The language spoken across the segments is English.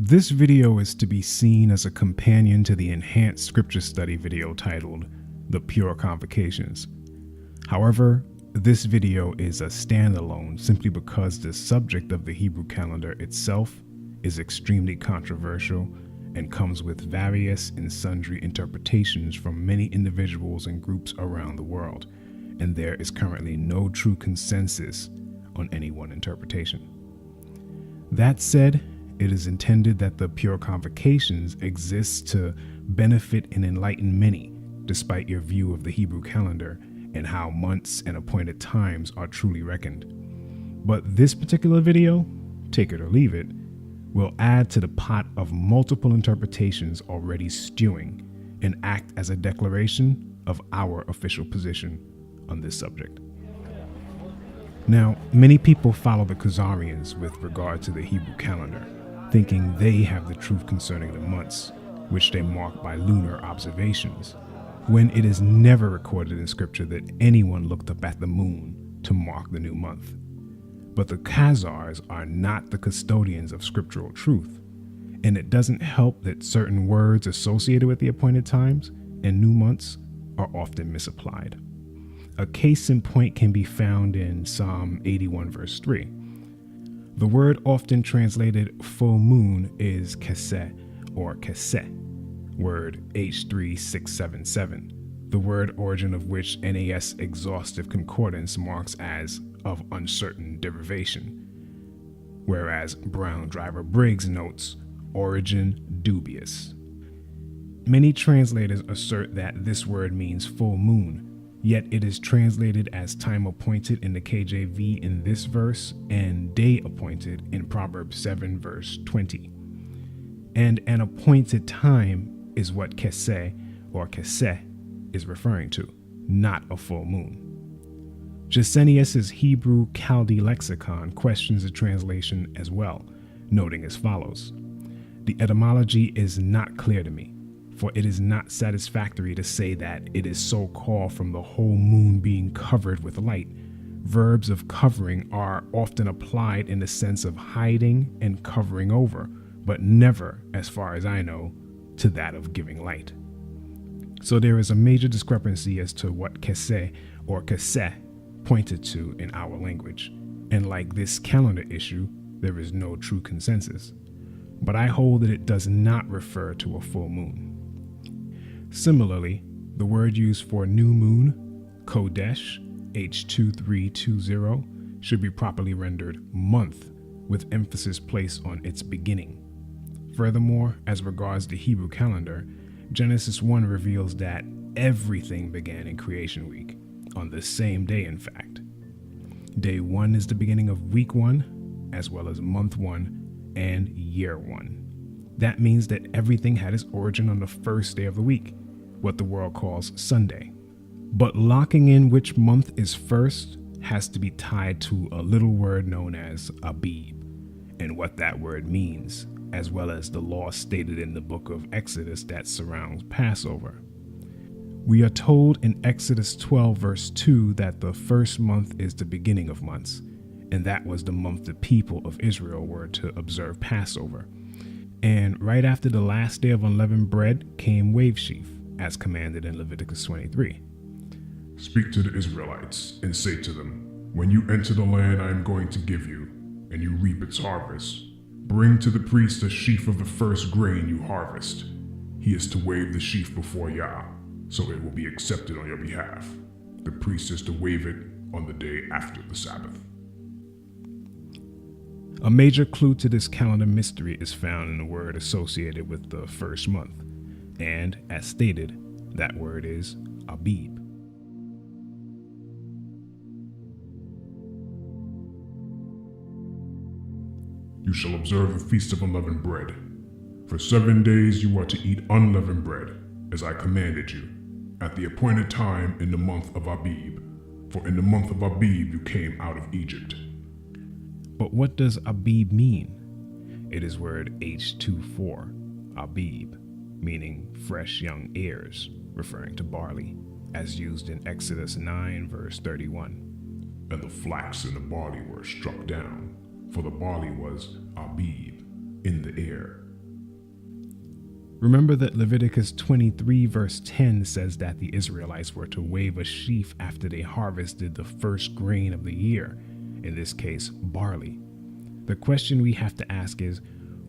This video is to be seen as a companion to the enhanced scripture study video titled The Pure Convocations. However, this video is a standalone simply because the subject of the Hebrew calendar itself is extremely controversial and comes with various and sundry interpretations from many individuals and groups around the world, and there is currently no true consensus on any one interpretation. That said, it is intended that the Pure Convocations exists to benefit and enlighten many, despite your view of the Hebrew calendar and how months and appointed times are truly reckoned. But this particular video, take it or leave it, will add to the pot of multiple interpretations already stewing and act as a declaration of our official position on this subject. Now, many people follow the Khazarians with regard to the Hebrew calendar, thinking they have the truth concerning the months, which they mark by lunar observations, when it is never recorded in scripture that anyone looked up at the moon to mark the new month. But the Khazars are not the custodians of scriptural truth, and it doesn't help that certain words associated with the appointed times and new months are often misapplied. A case in point can be found in Psalm 81 verse 3. The word often translated full moon is keseh or keseh, word H3677, the word origin of which NAS Exhaustive Concordance marks as of uncertain derivation, whereas Brown Driver Briggs notes origin dubious. Many translators assert that this word means full moon, yet it is translated as time appointed in the KJV in this verse and day appointed in Proverbs 7 verse 20. And an appointed time is what keseh or keseh is referring to, not a full moon. Gesenius's Hebrew Chaldee lexicon questions the translation as well, noting as follows: the etymology is not clear to me, for it is not satisfactory to say that it is so called from the whole moon being covered with light. Verbs of covering are often applied in the sense of hiding and covering over, but never, as far as I know, to that of giving light. So there is a major discrepancy as to what keseh or keseh pointed to in our language, and like this calendar issue, there is no true consensus. But I hold that it does not refer to a full moon. Similarly, the word used for new moon, Kodesh, H2320, should be properly rendered month, with emphasis placed on its beginning. Furthermore, as regards the Hebrew calendar, Genesis 1 reveals that everything began in creation week, on the same day in fact. Day 1 is the beginning of week 1, as well as month 1 and year 1. That means that everything had its origin on the first day of the week, what the world calls Sunday. But locking in which month is first has to be tied to a little word known as Abib, and what that word means, as well as the law stated in the book of Exodus that surrounds Passover. We are told in Exodus 12 verse 2 that the first month is the beginning of months, and that was the month the people of Israel were to observe Passover. And right after the last day of unleavened bread came wave sheaf, as commanded in Leviticus 23. Speak to the Israelites and say to them, when you enter the land I am going to give you, and you reap its harvest, bring to the priest a sheaf of the first grain you harvest. He is to wave the sheaf before Yah, so it will be accepted on your behalf. The priest is to wave it on the day after the Sabbath. A major clue to this calendar mystery is found in the word associated with the first month, and as stated, that word is Abib. You shall observe the feast of unleavened bread. For 7 days you are to eat unleavened bread, as I commanded you, at the appointed time in the month of Abib. For in the month of Abib you came out of Egypt. But what does Abib mean? It is word H24, Abib, meaning fresh young ears, referring to barley, as used in Exodus 9 verse 31. And the flax and the barley were struck down, for the barley was Abib, in the air, Remember that Leviticus 23 verse 10 says that the Israelites were to wave a sheaf after they harvested the first grain of the year, in this case, barley. The question we have to ask is,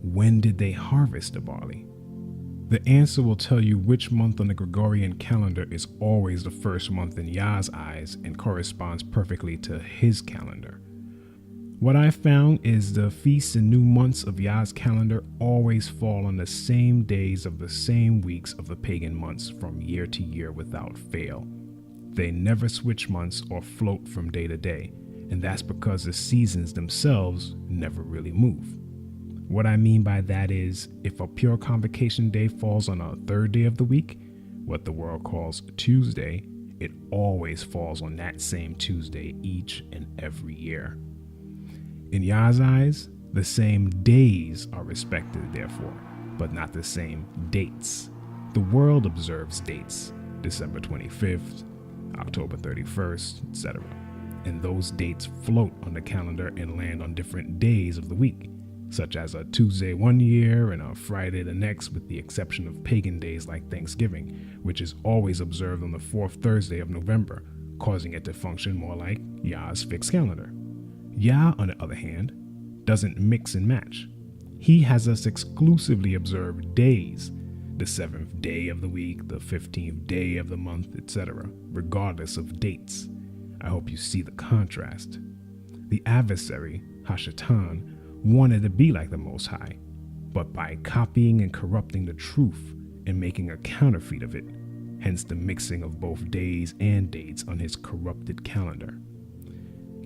when did they harvest the barley? The answer will tell you which month on the Gregorian calendar is always the first month in Yah's eyes and corresponds perfectly to his calendar. What I found is the feasts and new months of Yah's calendar always fall on the same days of the same weeks of the pagan months from year to year without fail. They never switch months or float from day to day, and that's because the seasons themselves never really move. What I mean by that is, if a pure convocation day falls on a third day of the week, what the world calls Tuesday, it always falls on that same Tuesday each and every year. In Yah's eyes, the same days are respected, therefore, but not the same dates. The world observes dates, December 25th, October 31st, etc. And those dates float on the calendar and land on different days of the week, such as a Tuesday one year and a Friday the next, with the exception of pagan days like Thanksgiving, which is always observed on the fourth Thursday of November, causing it to function more like Yah's fixed calendar. Yah, on the other hand, doesn't mix and match. He has us exclusively observe days, the 7th day of the week, the 15th day of the month, etc., regardless of dates. I hope you see the contrast. The adversary, Hashatan, wanted to be like the Most High, but by copying and corrupting the truth and making a counterfeit of it, hence the mixing of both days and dates on his corrupted calendar.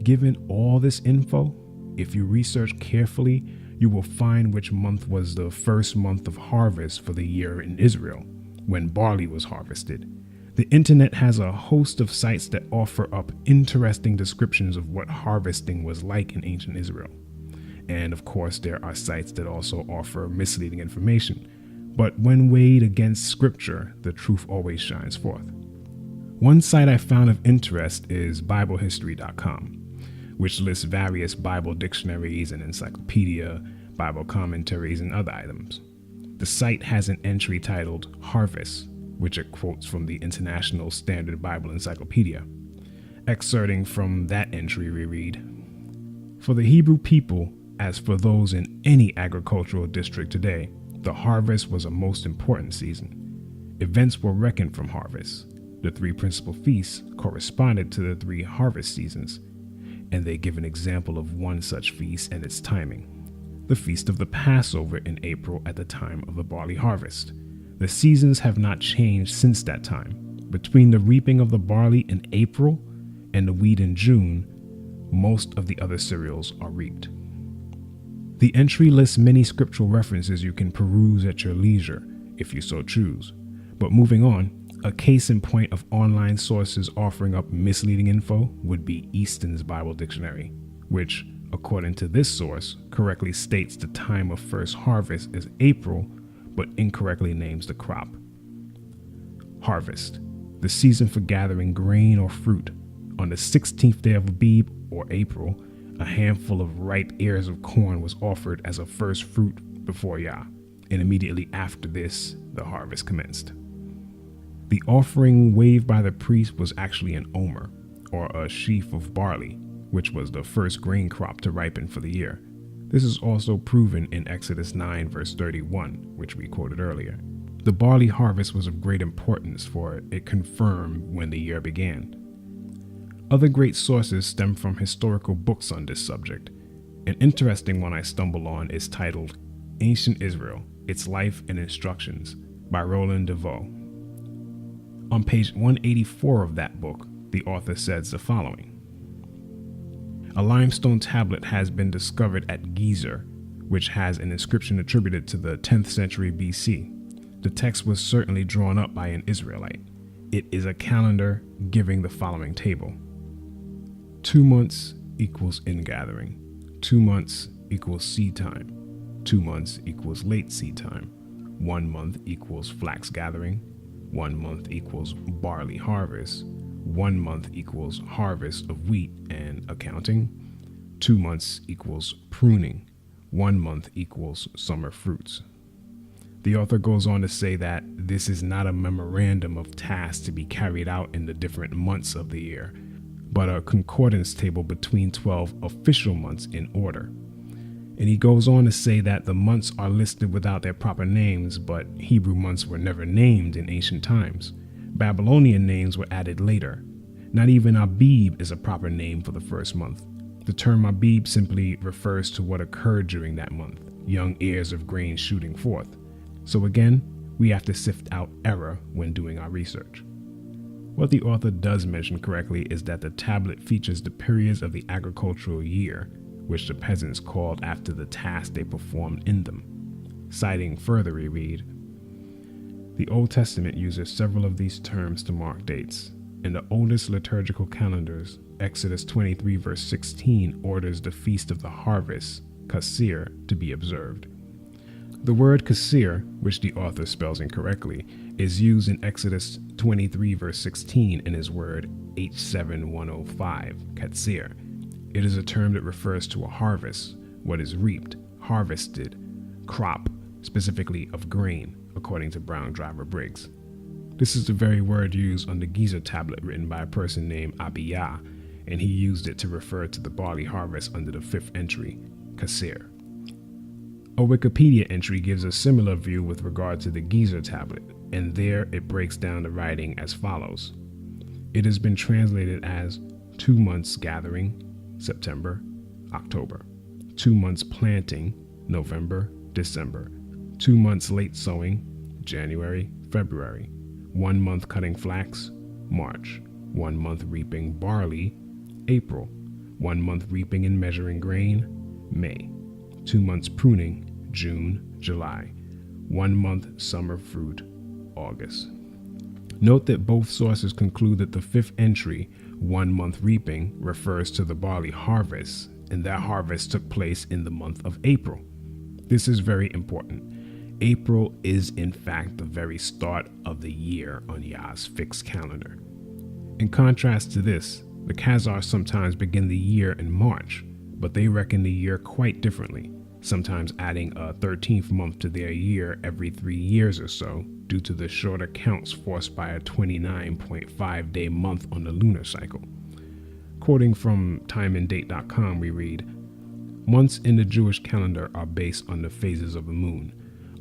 Given all this info, if you research carefully, you will find which month was the first month of harvest for the year in Israel, when barley was harvested. The internet has a host of sites that offer up interesting descriptions of what harvesting was like in ancient Israel. And of course, there are sites that also offer misleading information. But when weighed against scripture, the truth always shines forth. One site I found of interest is BibleHistory.com, which lists various Bible dictionaries and encyclopedia, Bible commentaries, and other items. The site has an entry titled Harvest, which it quotes from the International Standard Bible Encyclopedia. Excerpting from that entry, we read, "For the Hebrew people, as for those in any agricultural district today, the harvest was a most important season. Events were reckoned from harvest. The three principal feasts corresponded to the three harvest seasons, and they give an example of one such feast and its timing. The feast of the Passover in April at the time of the barley harvest. The seasons have not changed since that time. Between the reaping of the barley in April and the wheat in June, most of the other cereals are reaped." The entry lists many scriptural references you can peruse at your leisure, if you so choose. But moving on, a case in point of online sources offering up misleading info would be Easton's Bible Dictionary, which, according to this source, correctly states the time of first harvest as April, but incorrectly names the crop. Harvest, the season for gathering grain or fruit. On the 16th day of Abib, or April, a handful of ripe ears of corn was offered as a first fruit before Yah, and immediately after this, the harvest commenced. The offering waved by the priest was actually an omer, or a sheaf of barley, which was the first grain crop to ripen for the year. This is also proven in Exodus 9 verse 31, which we quoted earlier. The barley harvest was of great importance, for it confirmed when the year began. Other great sources stem from historical books on this subject. An interesting one I stumbled on is titled Ancient Israel, Its Life and Instructions by Roland DeVoe. On page 184 of that book, the author says the following. A limestone tablet has been discovered at Gezer, which has an inscription attributed to the 10th century BC. The text was certainly drawn up by an Israelite. It is a calendar giving the following table. 2 months equals ingathering. 2 months equals seed time. 2 months equals late seed time. 1 month equals flax gathering. 1 month equals barley harvest. 1 month equals harvest of wheat and accounting. 2 months equals pruning. 1 month equals summer fruits. The author goes on to say that this is not a memorandum of tasks to be carried out in the different months of the year, but a concordance table between 12 official months in order. And he goes on to say that the months are listed without their proper names, but Hebrew months were never named in ancient times. Babylonian names were added later. Not even Abib is a proper name for the first month. The term Abib simply refers to what occurred during that month, young ears of grain shooting forth. So again, we have to sift out error when doing our research. What the author does mention correctly is that the tablet features the periods of the agricultural year, which the peasants called after the task they performed in them. Citing further, we read, "The Old Testament uses several of these terms to mark dates. In the oldest liturgical calendars, Exodus 23 verse 16 orders the Feast of the Harvest, Kasir, to be observed. The word Kasir, which the author spells incorrectly, is used in Exodus 23 verse 16 in his word H7105, Katsir. It is a term that refers to a harvest, what is reaped, harvested, crop, specifically of grain, according to Brown Driver Briggs. This is the very word used on the Giza tablet written by a person named Abiyah, and he used it to refer to the barley harvest under the 5th entry, Kasir. A Wikipedia entry gives a similar view with regard to the Giza tablet, and there it breaks down the writing as follows. It has been translated as 2 months gathering, September, October, 2 months planting, November, December, 2 months late sowing, January, February, 1 month cutting flax, March, 1 month reaping barley, April, 1 month reaping and measuring grain, May, 2 months pruning, June, July, 1 month summer fruit, August. Note that both sources conclude that the 5th entry, 1 month reaping, refers to the barley harvest, and that harvest took place in the month of April. This is very important. April is in fact the very start of the year on Yah's fixed calendar. In contrast to this, the Khazars sometimes begin the year in March, but they reckon the year quite differently, sometimes adding a 13th month to their year every 3 years or so, due to the shorter counts forced by a 29.5-day month on the lunar cycle. Quoting from timeanddate.com, we read, "Months in the Jewish calendar are based on the phases of the moon.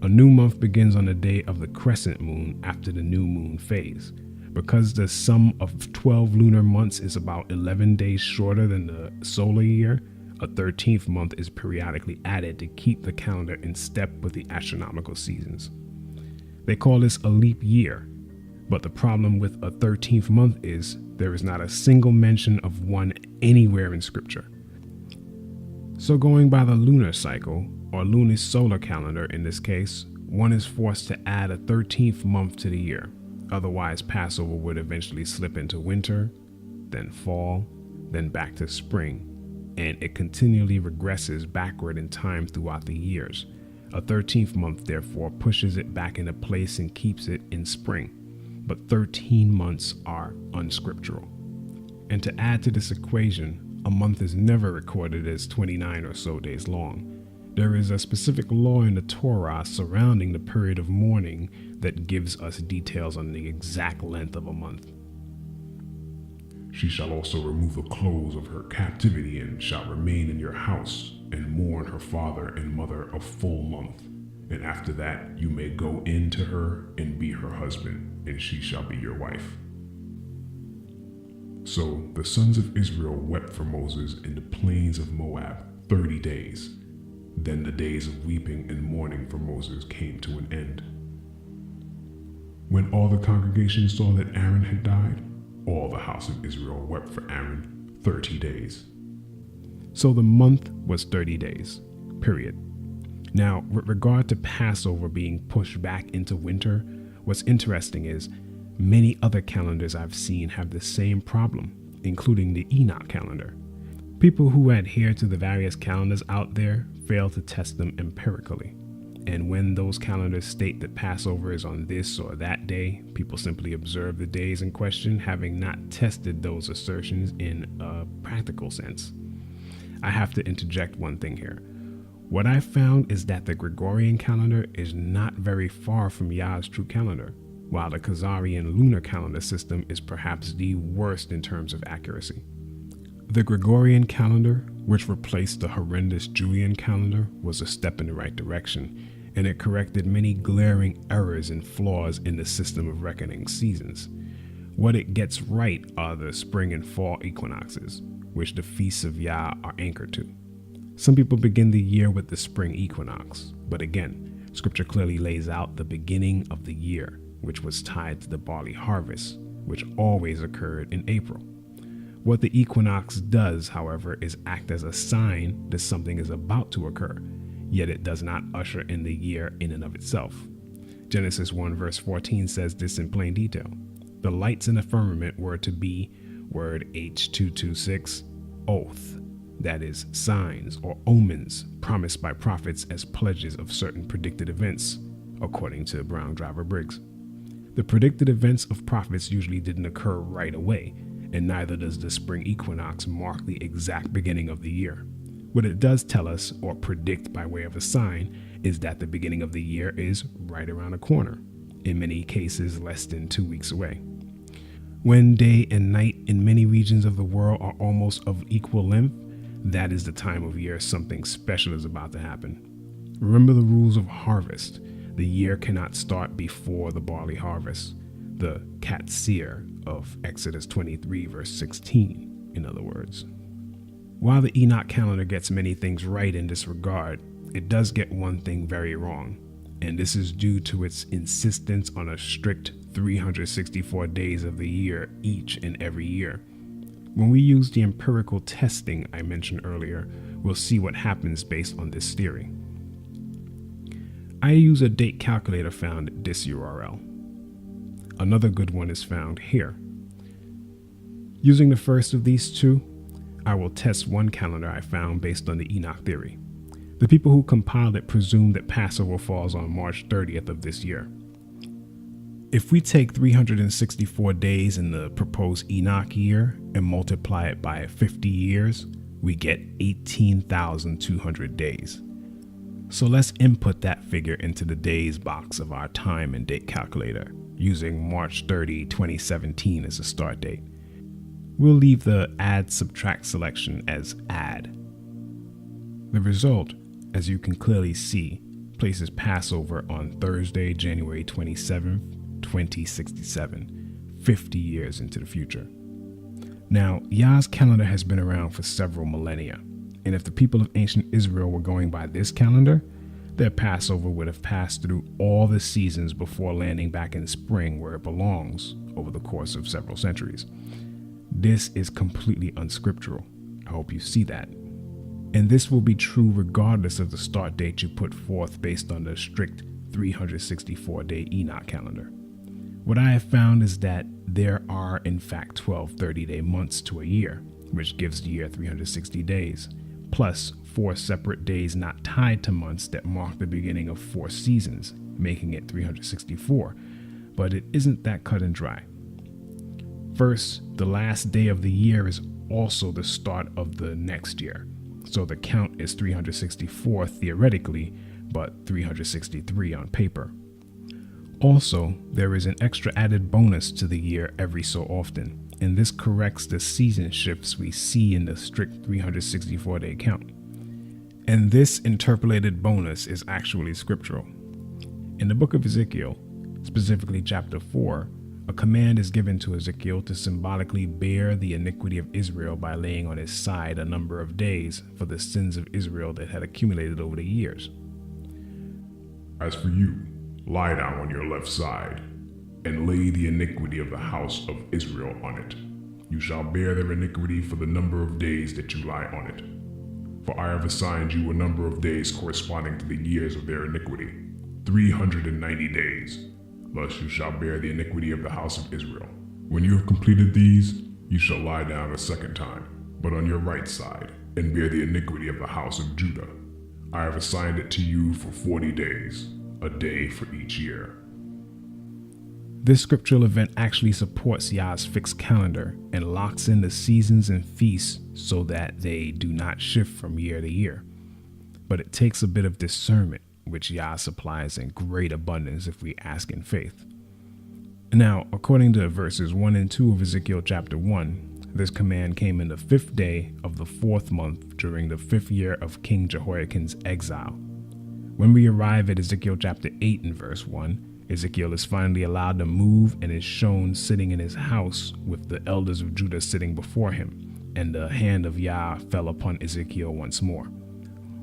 A new month begins on the day of the crescent moon after the new moon phase. Because the sum of 12 lunar months is about 11 days shorter than the solar year, a 13th month is periodically added to keep the calendar in step with the astronomical seasons. They call this a leap year, but the problem with a 13th month is there is not a single mention of one anywhere in scripture. So going by the lunar cycle, or lunisolar calendar in this case, one is forced to add a 13th month to the year. Otherwise, Passover would eventually slip into winter, then fall, then back to spring, and it continually regresses backward in time throughout the years. A 13th month, therefore, pushes it back into place and keeps it in spring. But 13 months are unscriptural. And to add to this equation, a month is never recorded as 29 or so days long. There is a specific law in the Torah surrounding the period of mourning that gives us details on the exact length of a month. She shall also remove the clothes of her captivity and shall remain in your house and mourn her father and mother a full month. And after that you may go in to her and be her husband, and she shall be your wife." So the sons of Israel wept for Moses in the plains of Moab 30 days. Then the days of weeping and mourning for Moses came to an end. When all the congregation saw that Aaron had died, all the house of Israel wept for Aaron 30 days. So the month was 30 days, period. Now, with regard to Passover being pushed back into winter, what's interesting is many other calendars I've seen have the same problem, including the Enoch calendar. People who adhere to the various calendars out there fail to test them empirically. And when those calendars state that Passover is on this or that day, people simply observe the days in question, having not tested those assertions in a practical sense. I have to interject one thing here. What I found is that the Gregorian calendar is not very far from Yah's true calendar, while the Khazarian lunar calendar system is perhaps the worst in terms of accuracy. The Gregorian calendar, which replaced the horrendous Julian calendar, was a step in the right direction, and it corrected many glaring errors and flaws in the system of reckoning seasons. What it gets right are the spring and fall equinoxes, which the feasts of Yah are anchored to. Some people begin the year with the spring equinox, but again, scripture clearly lays out the beginning of the year, which was tied to the barley harvest, which always occurred in April. What the equinox does, however, is act as a sign that something is about to occur, yet it does not usher in the year in and of itself. Genesis 1 verse 14 says this in plain detail. The lights in the firmament were to be, word H226, oath, that is, signs or omens promised by prophets as pledges of certain predicted events, according to Brown Driver Briggs. The predicted events of prophets usually didn't occur right away, and neither does the spring equinox mark the exact beginning of the year. What it does tell us, or predict by way of a sign, is that the beginning of the year is right around the corner, in many cases less than 2 weeks away. When day and night in many regions of the world are almost of equal length, that is the time of year something special is about to happen. Remember the rules of harvest. The year cannot start before the barley harvest, the Katsir of Exodus 23 verse 16, in other words. While the Enoch calendar gets many things right in this regard, it does get one thing very wrong, and this is due to its insistence on a strict 364 days of the year each and every year. When we use the empirical testing I mentioned earlier, we'll see what happens based on this theory. I use a date calculator found at this URL. Another good one is found here. Using the first of these two, I will test one calendar I found based on the Enoch theory. The people who compiled it presumed that Passover falls on March 30th of this year. If we take 364 days in the proposed Enoch year and multiply it by 50 years, we get 18,200 days. So let's input that figure into the days box of our time and date calculator, using March 30, 2017 as a start date. We'll leave the add subtract selection as add. The result, as you can clearly see, places Passover on Thursday, January 27th, 2067, 50 years into the future. Now, Yah's calendar has been around for several millennia, and if the people of ancient Israel were going by this calendar, their Passover would have passed through all the seasons before landing back in spring where it belongs over the course of several centuries. This is completely unscriptural. I hope you see that. And this will be true regardless of the start date you put forth based on the strict 364-day Enoch calendar. What I have found is that there are in fact 12 30-day months to a year, which gives the year 360 days, plus 4 separate days not tied to months that mark the beginning of 4 seasons, making it 364, but it isn't that cut and dry. First, the last day of the year is also the start of the next year, so the count is 364 theoretically, but 363 on paper. Also, there is an extra added bonus to the year every so often, and this corrects the season shifts we see in the strict 364-day count. And this interpolated bonus is actually scriptural. In the book of Ezekiel, specifically chapter 4, a command is given to Ezekiel to symbolically bear the iniquity of Israel by laying on his side a number of days for the sins of Israel that had accumulated over the years. As for you, lie down on your left side, and lay the iniquity of the house of Israel on it. You shall bear their iniquity for the number of days that you lie on it. For I have assigned you a number of days corresponding to the years of their iniquity, 390 days. Thus you shall bear the iniquity of the house of Israel. When you have completed these, you shall lie down a second time, but on your right side, and bear the iniquity of the house of Judah. I have assigned it to you for 40 days, a day for each year. This scriptural event actually supports Yah's fixed calendar and locks in the seasons and feasts so that they do not shift from year to year. but it takes a bit of discernment, which Yah supplies in great abundance if we ask in faith. Now, according to verses 1 and 2 of Ezekiel chapter 1, this command came in the 5th day of the 4th month during the 5th year of King Jehoiakim's exile. When we arrive at Ezekiel chapter 8 and verse 1, Ezekiel is finally allowed to move and is shown sitting in his house with the elders of Judah sitting before him, and the hand of Yah fell upon Ezekiel once more.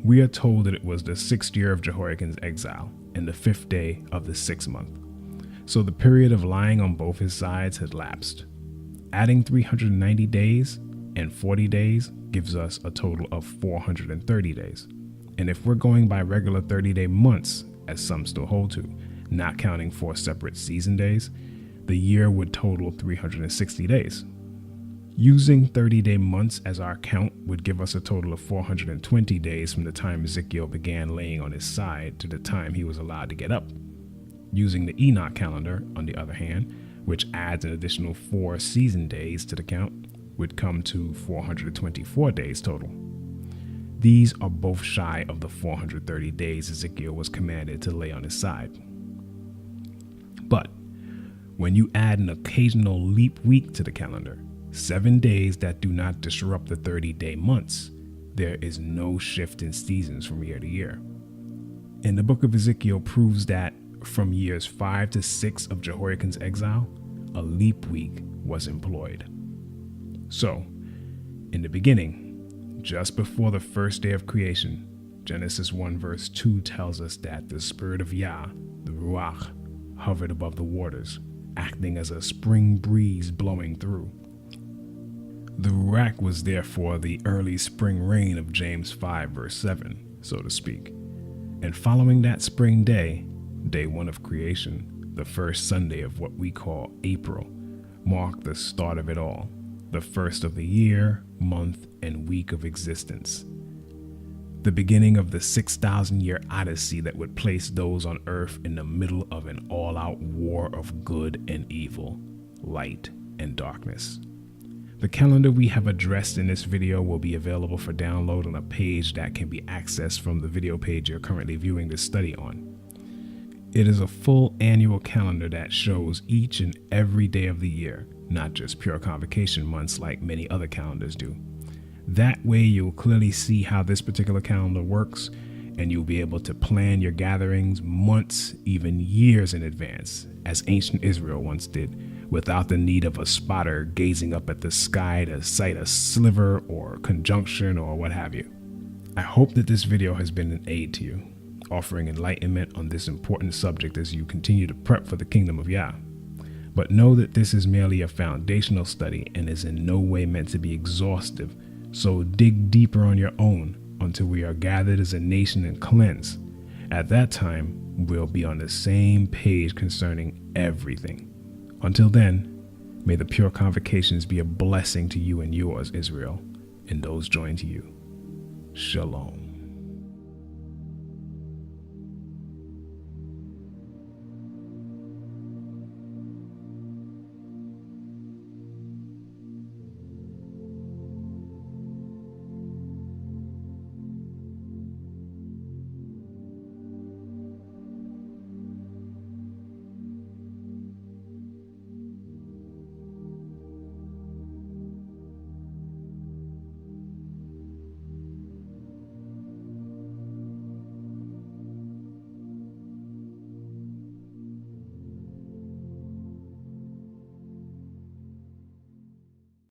We are told that it was the 6th year of Jehoiakim's exile and the 5th day of the 6th month. So the period of lying on both his sides had lapsed. Adding 390 days and 40 days gives us a total of 430 days. And if we're going by regular 30-day months, as some still hold to, not counting 4 separate season days, the year would total 360 days. Using 30-day months as our count would give us a total of 420 days from the time Ezekiel began laying on his side to the time he was allowed to get up. Using the Enoch calendar, on the other hand, which adds an additional 4 season days to the count, would come to 424 days total. These are both shy of the 430 days Ezekiel was commanded to lay on his side. But when you add an occasional leap week to the calendar, 7 days that do not disrupt the 30-day months, there is no shift in seasons from year to year. And the book of Ezekiel proves that from years 5 to 6 of Jehoiakim's exile, a leap week was employed. So, in the beginning, just before the first day of creation, Genesis 1 verse 2 tells us that the Spirit of Yah, the Ruach, hovered above the waters, acting as a spring breeze blowing through. The Ruach was therefore the early spring rain of James 5 verse 7, so to speak. And following that spring day, day 1 of creation, the first Sunday of what we call April, marked the start of it all, the first of the year, month, and week of existence. The beginning of the 6,000-year odyssey that would place those on earth in the middle of an all-out war of good and evil, light and darkness. The calendar we have addressed in this video will be available for download on a page that can be accessed from the video page you're currently viewing this study on. It is a full annual calendar that shows each and every day of the year, not just pure convocation months like many other calendars do. That way you'll clearly see how this particular calendar works, and you'll be able to plan your gatherings months, even years in advance, as ancient Israel once did, without the need of a spotter gazing up at the sky to sight a sliver or conjunction or what have you. I hope that this video has been an aid to you, offering enlightenment on this important subject as you continue to prep for the kingdom of Yah. But know that this is merely a foundational study and is in no way meant to be exhaustive, so dig deeper on your own until we are gathered as a nation and cleansed. At that time, we'll be on the same page concerning everything. Until then, may the pure convocations be a blessing to you and yours, Israel, and those joined to you. Shalom.